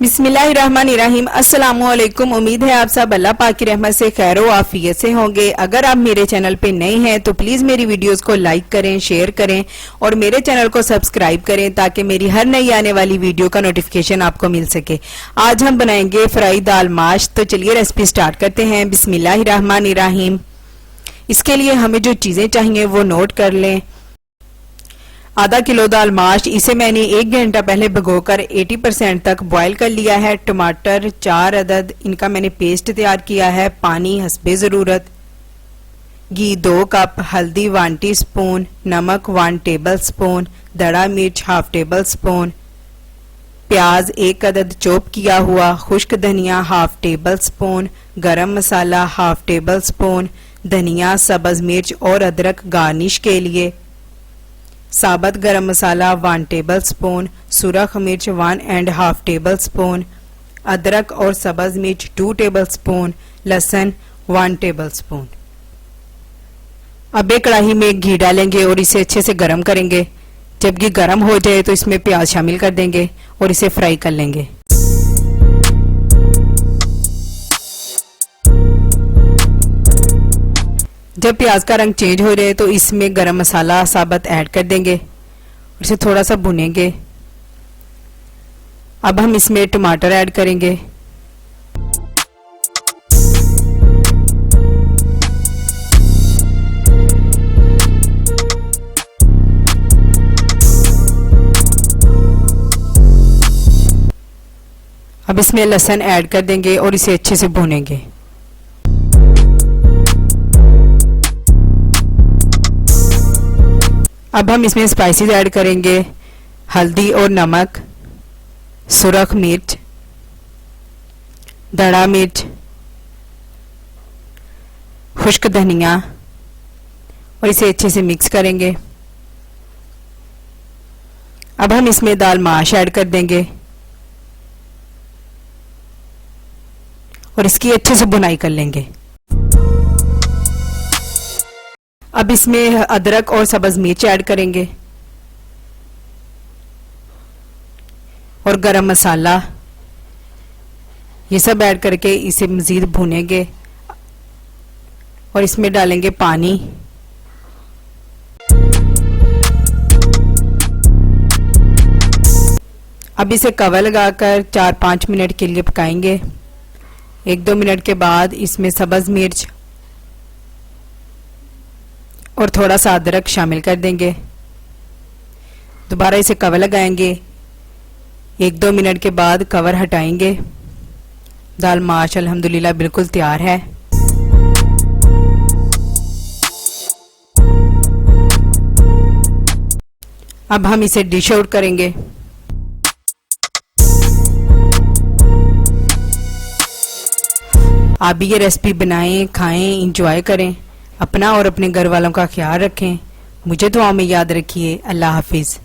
बिस्मिल्लाहिर्रहमानिर्रहीम। अस्सलामुअलैकुम। उम्मीद है आप सब अल्लाह पाक की रहमत से खैर व आफियत से होंगे। अगर आप मेरे चैनल पे नए हैं तो प्लीज मेरी वीडियोस को लाइक करें, शेयर करें और मेरे चैनल को सब्सक्राइब करें ताकि मेरी हर नई आने वाली वीडियो का नोटिफिकेशन आपको मिल सके। आज हम बनाएंगे फ्राई दाल माश। तो चलिए रेसिपी स्टार्ट करते हैं। बिस्मिल्लाहिर्रहमानिर्रहीम। इसके लिए हमें जो चीजें चाहिए वो नोट कर लें। आधा किलो दाल माश, इसे मैंने 1 घंटा पहले भिगोकर 80% तक बॉईल कर लिया है। टमाटर 4 अदद, इनका मैंने पेस्ट तैयार किया है। पानी हस्बे ज़रूरत, घी 2 कप, हल्दी 1 टीस्पून, नमक 1 टेबल स्पून, दड़ा मिर्च 1/2 टेबल स्पून, प्याज 1 अदद चॉप किया हुआ, खुश्क धनिया 1/2 टेबल स्पून, गरम मसाला 1/2 टेबल स्पून, धनिया, सब्ज मिर्च और अदरक गार्निश के लिए, साबुत गरम मसाला 1 टेबल स्पून, सुरख मिर्च 1.5 टेबल स्पून, अदरक और सब्ज मिर्च 2 टेबल स्पून, लहसुन 1 टेबल स्पून। अब एक कढ़ाई में घी डालेंगे और इसे अच्छे से गर्म करेंगे। जब घी गर्म हो जाए तो इसमें प्याज शामिल कर देंगे और इसे फ्राई कर लेंगे। जब प्याज का रंग चेंज हो जाए तो इसमें गरम मसाला साबुत ऐड कर देंगे और इसे थोड़ा सा भुनेंगे। अब हम इसमें टमाटर ऐड करेंगे। अब इसमें लहसुन ऐड कर देंगे और इसे अच्छे से भुनेंगे। अब हम इसमें स्पाइसेस ऐड करेंगे। हल्दी और नमक, सुरख मिर्च, दड़ा मिर्च, खुश्क धनिया और इसे अच्छे से मिक्स करेंगे। अब हम इसमें दाल माश ऐड कर देंगे और इसकी अच्छे से बुनाई कर लेंगे। अब इसमें अदरक और सब्ज मिर्च ऐड करेंगे और गरम मसाला, ये सब ऐड करके इसे मज़ीद भूनेंगे और इसमें डालेंगे पानी। अब इसे कवर लगाकर 4-5 मिनट के लिए पकाएंगे। 1-2 मिनट के बाद इसमें सब्ज मिर्च और थोड़ा सा अदरक शामिल कर देंगे। दोबारा इसे कवर लगाएंगे। 1-2 मिनट के बाद कवर हटाएंगे। दाल माश अल्हम्दुलिल्लाह बिल्कुल तैयार है। अब हम इसे डिश आउट करेंगे। आप भी ये रेसिपी बनाएं, खाएं, इंजॉय करें। अपना और अपने घर वालों का ख्याल रखें। मुझे दुआओं में याद रखिए। अल्लाह हाफिज़।